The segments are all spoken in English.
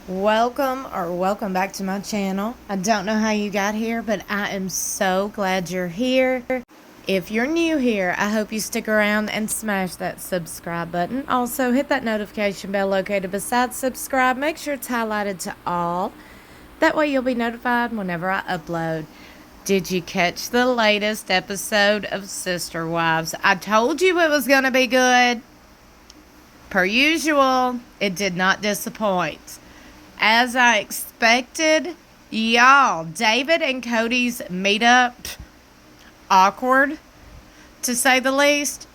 Welcome back to my channel. I don't know how you got here, but I am so glad you're here. If you're new here, I hope you stick around and smash that subscribe button. Also, hit that notification bell located beside subscribe. Make sure it's highlighted to all. That way you'll be notified whenever I upload. Did you catch the latest episode of Sister Wives? I told you it was going to be good. Per usual, it did not disappoint. As I expected, y'all, David and Kody's meetup, awkward, to say the least.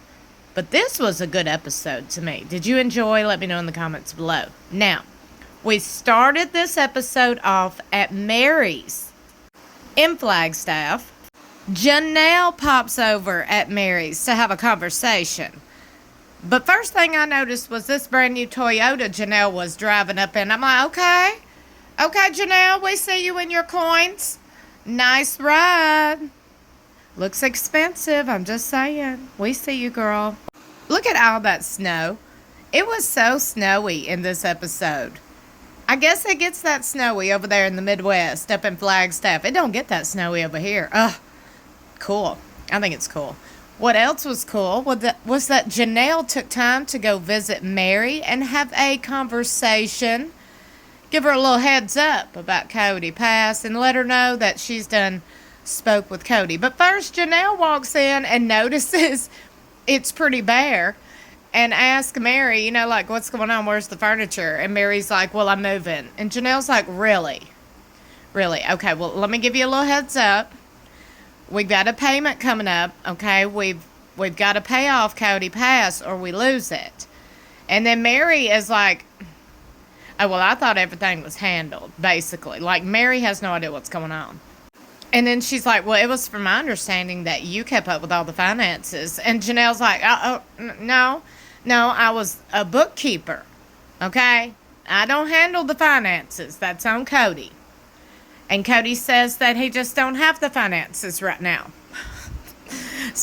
But this was a good episode to me. Did you enjoy? Let me know in the comments below. Now, we started this episode off at Meri's in Flagstaff. Janelle pops over at Meri's to have a conversation. But first thing I noticed was this brand new Toyota Janelle was driving up in. I'm like, okay, Janelle, we see you in your coins. Nice ride. Looks expensive, I'm just saying. We see you, girl. Look at all that snow. It was so snowy in this episode. I guess it gets that snowy over there in the Midwest, up in Flagstaff. It don't get that snowy over here. Ugh, cool. I think it's cool. What else was cool was that Janelle took time to go visit Meri and have a conversation. Give her a little heads up about Kody Pass and let her know that she's done spoke with Kody. But first, Janelle walks in and notices it's pretty bare and asks Meri, like, what's going on? Where's the furniture? And Meri's like, well, I'm moving. And Janelle's like, really? Really? Okay, well, let me give you a little heads up. We've got a payment coming up, okay? We've got to pay off Kody Pass or we lose it. And then Meri is like, oh, well, I thought everything was handled, basically. Like, Meri has no idea what's going on. And then she's like, well, it was from my understanding that you kept up with all the finances. And Janelle's like, no, I was a bookkeeper, okay? I don't handle the finances. That's on Kody. And Kody says that he just don't have the finances right now.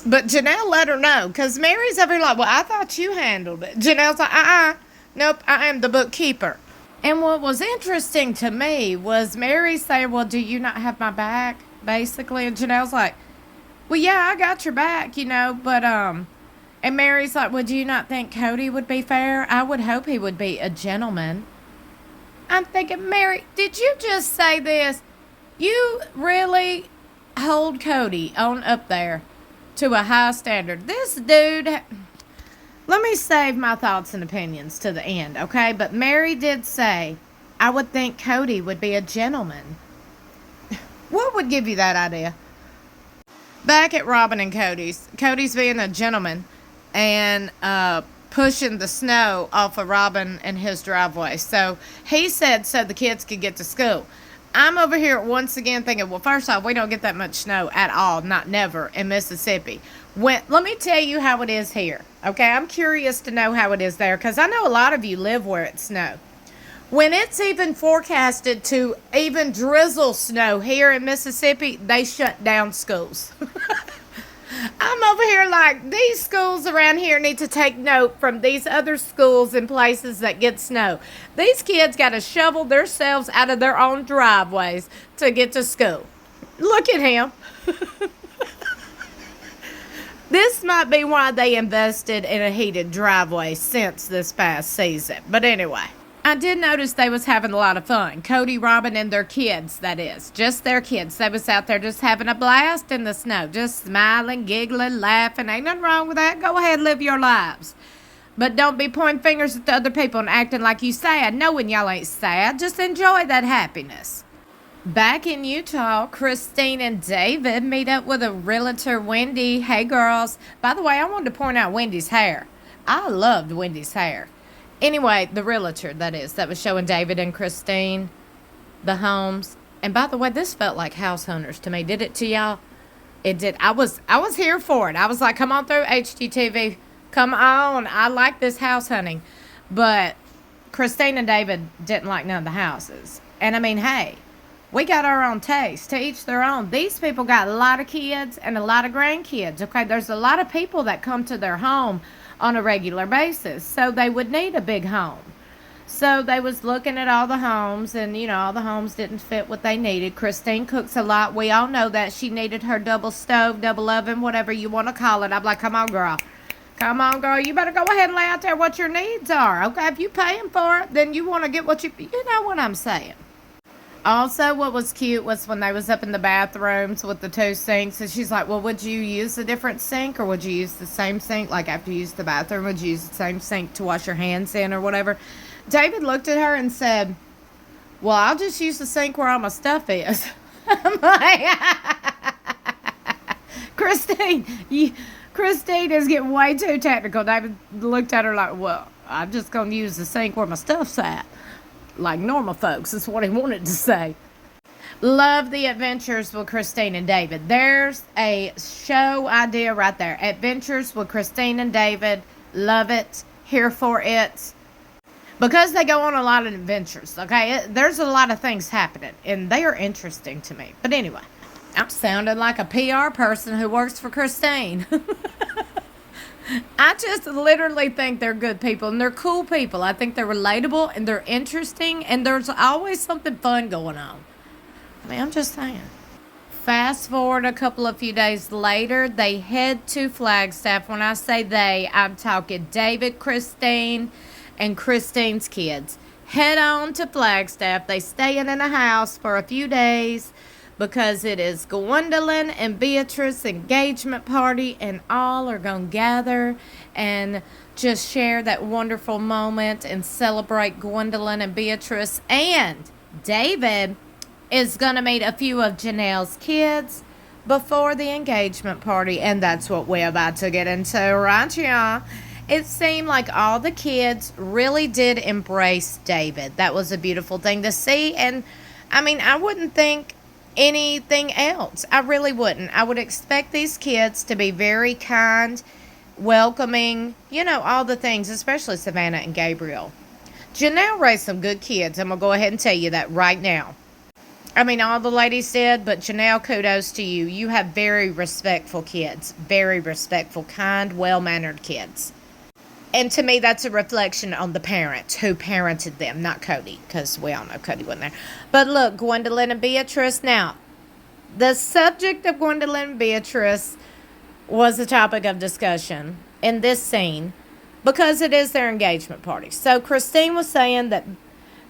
But Janelle let her know, because Meri's over here like, well, I thought you handled it. Janelle's like, nope, I am the bookkeeper. And what was interesting to me was Meri saying, well, do you not have my back, basically? And Janelle's like, well, yeah, I got your back, but, and Meri's like, well, do you not think Kody would be fair? I would hope he would be a gentleman. I'm thinking, Meri, did you just say this? You really hold Kody on up there to a high standard. This dude, let me save my thoughts and opinions to the end, okay? But Meri did say, I would think Kody would be a gentleman. What would give you that idea? Back at Robyn and Kody's being a gentleman and pushing the snow off of Robyn and his driveway. So he said so the kids could get to school. I'm over here once again thinking, well, first off, we don't get that much snow at all, not never, in Mississippi. Let me tell you how it is here, okay? I'm curious to know how it is there, because I know a lot of you live where it snows. When it's even forecasted to even drizzle snow here in Mississippi, they shut down schools. I'm over here like, these schools around here need to take note from these other schools and places that get snow. These kids got to shovel themselves out of their own driveways to get to school. Look at him. This might be why they invested in a heated driveway since this past season. But anyway, I did notice they was having a lot of fun. Kody, Robyn, and their kids, that is. Just their kids. They was out there just having a blast in the snow. Just smiling, giggling, laughing. Ain't nothing wrong with that. Go ahead, live your lives. But don't be pointing fingers at the other people and acting like you sad, knowing y'all ain't sad. Just enjoy that happiness. Back in Utah, Christine and David meet up with a realtor, Wendy. Hey, girls. By the way, I wanted to point out Wendy's hair. I loved Wendy's hair. Anyway, the realtor, that is, that was showing David and Christine the homes. And by the way, this felt like house hunters to me. Did it to y'all? It did. I was here for it. I was like, come on through, HGTV. Come on. I like this house hunting. But Christine and David didn't like none of the houses. And I mean, hey, we got our own taste. To each their own. These people got a lot of kids and a lot of grandkids. Okay, there's a lot of people that come to their home on a regular basis, so they would need a big home. So they was looking at all the homes, and all the homes didn't fit what they needed. Christine cooks a lot. We all know that. She needed her double stove, double oven, whatever you want to call it. I'm like, come on, girl. Come on, girl. You better go ahead and lay out there what your needs are. Okay, if you paying for it, then you want to get what you know what I'm saying. Also, what was cute was when they was up in the bathrooms with the 2 sinks, and she's like, well, would you use a different sink, or would you use the same sink? Like, after you use the bathroom, would you use the same sink to wash your hands in or whatever? David looked at her and said, well, I'll just use the sink where all my stuff is. I'm like, Christine is getting way too technical. David looked at her like, well, I'm just going to use the sink where my stuff's at. Like normal folks. That's what he wanted to say. Love the adventures with Christine and David. There's a show idea right there. Adventures with Christine and David. Love it. Here for it. Because they go on a lot of adventures, okay? There's a lot of things happening, and they are interesting to me. But anyway, I'm sounding like a PR person who works for Christine. I just literally think they're good people, and they're cool people. I think they're relatable, and they're interesting, and there's always something fun going on. I mean, I'm just saying. Fast forward a few days later, they head to Flagstaff. When I say they, I'm talking David, Christine, and Christine's kids. Head on to Flagstaff. They stay in a house for a few days because it is Gwendolyn and Beatrice's engagement party, and all are going to gather and just share that wonderful moment and celebrate Gwendolyn and Beatrice. And David is going to meet a few of Janelle's kids before the engagement party, and that's what we're about to get into, right, y'all? It seemed like all the kids really did embrace David. That was a beautiful thing to see, and I mean, I wouldn't think anything else. I really wouldn't. I would expect these kids to be very kind, welcoming, all the things, especially Savannah and Gabriel. Janelle raised some good kids. I'm going to go ahead and tell you that right now. I mean, all the ladies did, but Janelle, kudos to you. You have very respectful kids. Very respectful, kind, well-mannered kids. And to me, that's a reflection on the parents who parented them, not Kody, because we all know Kody wasn't there. But look, Gwendolyn and Beatrice. Now, the subject of Gwendolyn and Beatrice was a topic of discussion in this scene because it is their engagement party. So Christine was saying that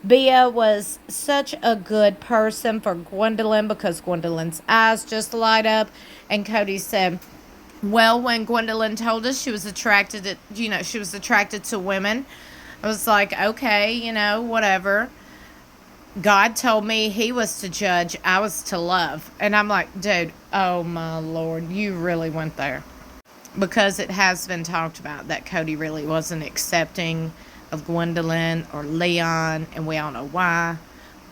Bea was such a good person for Gwendolyn because Gwendolyn's eyes just light up. And Kody said, well, when Gwendolyn told us she was attracted to women, I was like, okay, whatever. God told me he was to judge, I was to love. And I'm like, dude, oh my Lord, you really went there. Because it has been talked about that Kody really wasn't accepting of Gwendolyn or Leon, and we all know why.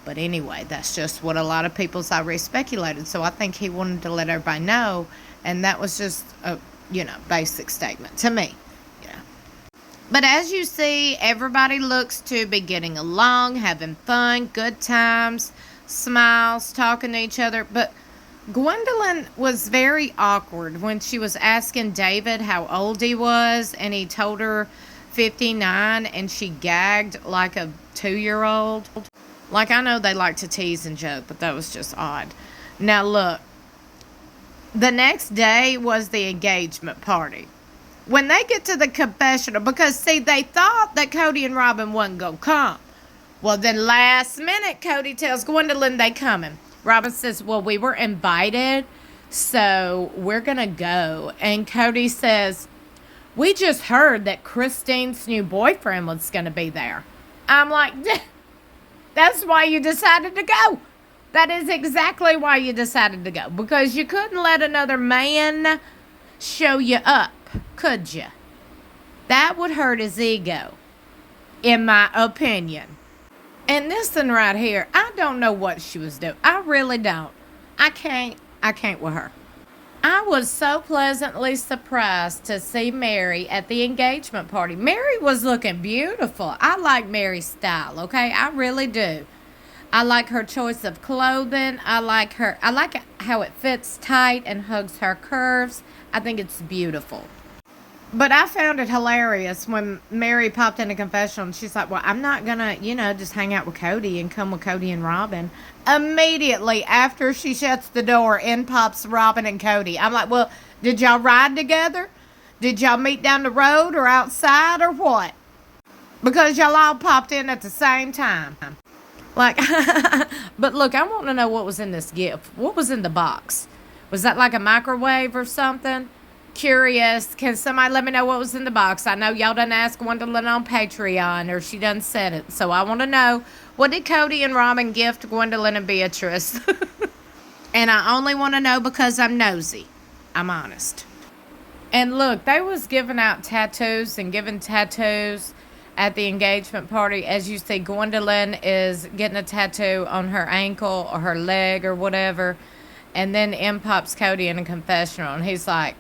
But anyway, that's just what a lot of people speculated. So I think he wanted to let everybody know. And that was just a, basic statement to me. But as you see, everybody looks to be getting along, having fun, good times, smiles, talking to each other. But Gwendolyn was very awkward when she was asking David how old he was, and he told her 59, and she gagged like a 2-year-old. Like, I know they like to tease and joke, but that was just odd. Now, look. The next day was the engagement party. When they get to the confessional, because, see, they thought that Kody and Robyn wasn't going to come. Well, then last minute, Kody tells Gwendolyn they coming. Robyn says, well, we were invited, so we're going to go. And Kody says, we just heard that Christine's new boyfriend was going to be there. I'm like, that's why you decided to go. That is exactly why you decided to go. Because you couldn't let another man show you up, could you? That would hurt his ego, in my opinion. And this one right here, I don't know what she was doing. I really don't. I can't with her. I was so pleasantly surprised to see Meri at the engagement party. Meri was looking beautiful. I like Meri's style, okay? I really do. I like her choice of clothing. I like how it fits tight and hugs her curves. I think it's beautiful. But I found it hilarious when Meri popped in a confessional and she's like, well, I'm not going to, just hang out with Kody and come with Kody and Robyn. Immediately after she shuts the door, in pops Robyn and Kody. I'm like, well, did y'all ride together? Did y'all meet down the road or outside or what? Because y'all all popped in at the same time. Like, but look, I want to know what was in this gift. What was in the box? Was that like a microwave or something? Curious. Can somebody let me know what was in the box? I know y'all done ask Gwendolyn on Patreon, or she done said it. So I want to know, what did Kody and Robyn gift Gwendolyn and Beatrice? And I only want to know because I'm nosy. I'm honest. And look, they was giving out tattoos and giving tattoos at the engagement party. As you see, Gwendolyn is getting a tattoo on her ankle or her leg or whatever. And then in pops Kody in a confessional. And he's like,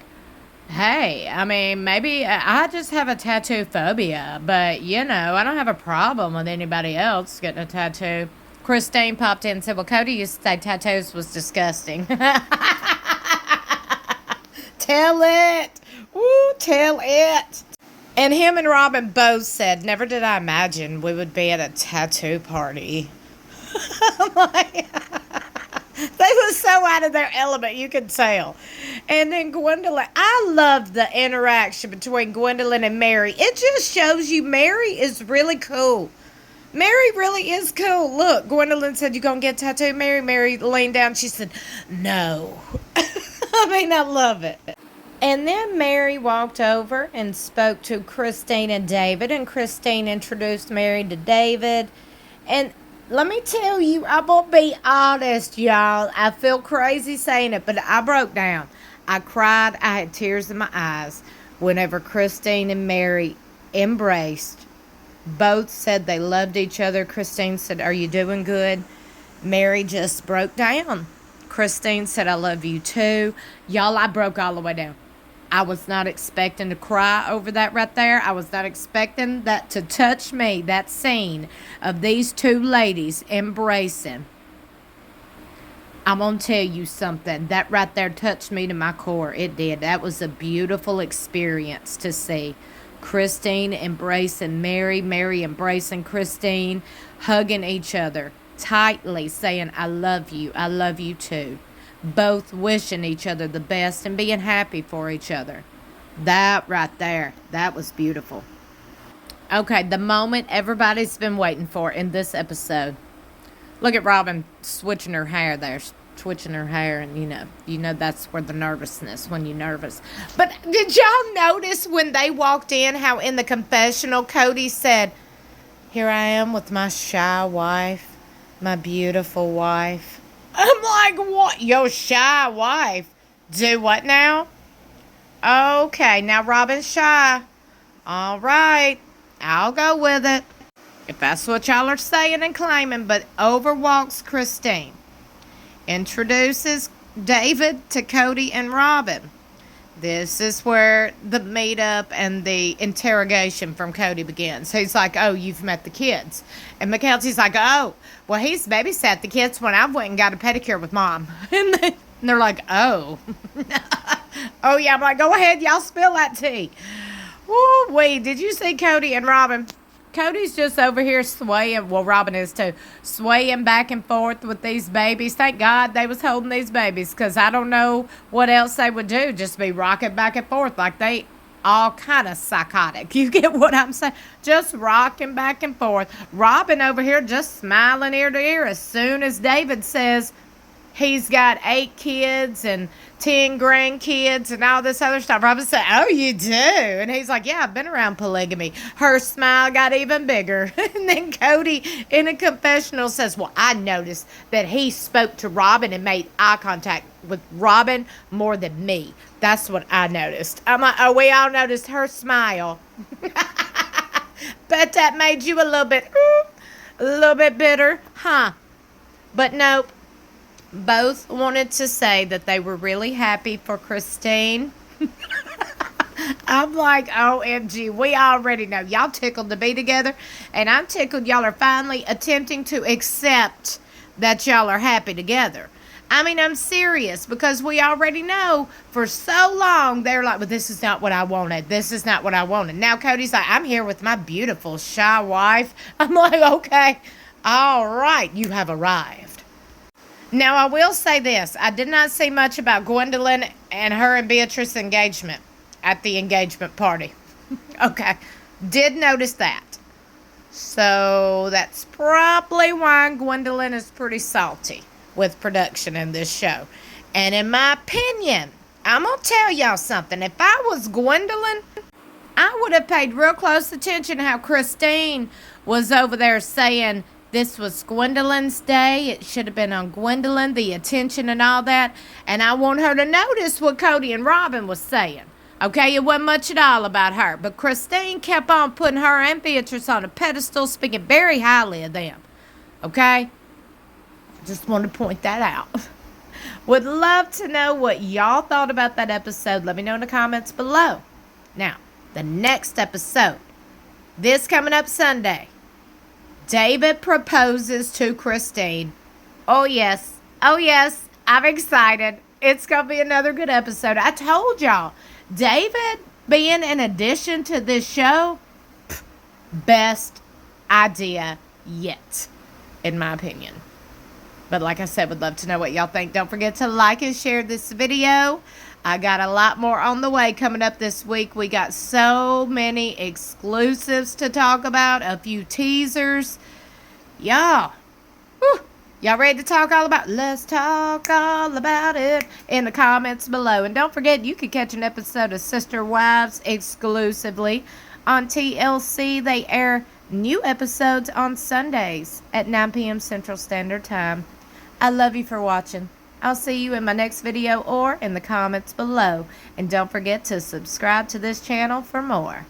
hey, I mean, maybe I just have a tattoo phobia, but, I don't have a problem with anybody else getting a tattoo. Christine popped in and said, well, Kody used to say tattoos was disgusting. Tell it. Woo, tell it. And him and Robyn both said, never did I imagine we would be at a tattoo party. I'm like... They were so out of their element, you could tell. And then Gwendolyn, I love the interaction between Gwendolyn and Meri. It just shows you Meri is really cool. Meri really is cool. Look, Gwendolyn said, you gonna get a tattoo, Meri? Meri leaned down, she said, no. I mean, I love it. And then Meri walked over and spoke to Christine and David, and Christine introduced Meri to David. And let me tell you, I'm going to be honest, y'all. I feel crazy saying it, but I broke down. I cried. I had tears in my eyes whenever Christine and Meri embraced. Both said they loved each other. Christine said, are you doing good? Meri just broke down. Christine said, I love you too. Y'all, I broke all the way down. I was not expecting to cry over that right there. I was not expecting that to touch me, that scene of these two ladies embracing. I'm going to tell you something. That right there touched me to my core. It did. That was a beautiful experience to see. Christine embracing Meri, Meri embracing Christine, hugging each other tightly, saying, I love you too. Both wishing each other the best and being happy for each other. That right there, that was beautiful. Okay, the moment everybody's been waiting for in this episode. Look at Robyn switching her hair there, twitching her hair, and you know that's where the nervousness, when you're nervous. But did y'all notice when they walked in how in the confessional Kody said, here I am with my shy wife, my beautiful wife. I'm like, what? Your shy wife? Do what now? Okay, now Robyn's shy. All right, I'll go with it. If that's what y'all are saying and claiming, but overwalks Christine. Introduces David to Kody and Robyn. This is where the meetup and the interrogation from Kody begins. He's like, oh, you've met the kids. And Mackenzie's like, oh, well, he's babysat the kids when I went and got a pedicure with Mom. And they're like, oh. Oh, yeah. I'm like, go ahead. Y'all spill that tea. Woo-wee. Did you see Kody and Robyn? Cody's just over here swaying. Well, Robyn is too. Swaying back and forth with these babies. Thank God they was holding these babies, because I don't know what else they would do. Just be rocking back and forth like they all kind of psychotic. You get what I'm saying? Just rocking back and forth. Robyn over here just smiling ear to ear as soon as David says he's got 8 kids and 10 grandkids and all this other stuff. Robyn said, oh, you do? And he's like, yeah, I've been around polygamy. Her smile got even bigger. And then Kody in a confessional says, well, I noticed that he spoke to Robyn and made eye contact with Robyn more than me. That's what I noticed. I'm like, oh, we all noticed her smile. Bet that made you a little bit bitter, huh? But nope. Both wanted to say that they were really happy for Christine. I'm like, OMG, we already know. Y'all tickled to be together, and I'm tickled y'all are finally attempting to accept that y'all are happy together. I mean, I'm serious, because we already know for so long they're like, well, this is not what I wanted. This is not what I wanted. Now Kody's like, I'm here with my beautiful shy wife. I'm like, okay, all right, you have arrived. Now, I will say this. I did not see much about Gwendolyn and her and Beatrice's engagement at the engagement party. Okay, did notice that. So that's probably why Gwendolyn is pretty salty with production in this show. And in my opinion, I'm going to tell y'all something. If I was Gwendolyn, I would have paid real close attention to how Christine was over there saying this was Gwendolyn's day. It should have been on Gwendolyn, the attention and all that. And I want her to notice what Kody and Robyn was saying. Okay, it wasn't much at all about her. But Christine kept on putting her and Beatrice on a pedestal, speaking very highly of them. Okay? Just want to point that out. Would love to know what y'all thought about that episode. Let me know in the comments below. Now, the next episode, this coming up Sunday, David proposes to Christine. Oh yes, I'm excited. It's going to be another good episode. I told y'all, David being an addition to this show, best idea yet, in my opinion. But like I said, would love to know what y'all think. Don't forget to like and share this video. I got a lot more on the way coming up this week. We got so many exclusives to talk about. A few teasers. Y'all. Y'all ready to talk all about? Let's talk all about it in the comments below. And don't forget, you can catch an episode of Sister Wives exclusively on TLC. They air new episodes on Sundays at 9 p.m. Central Standard Time. I love you for watching. I'll see you in my next video or in the comments below. And don't forget to subscribe to this channel for more.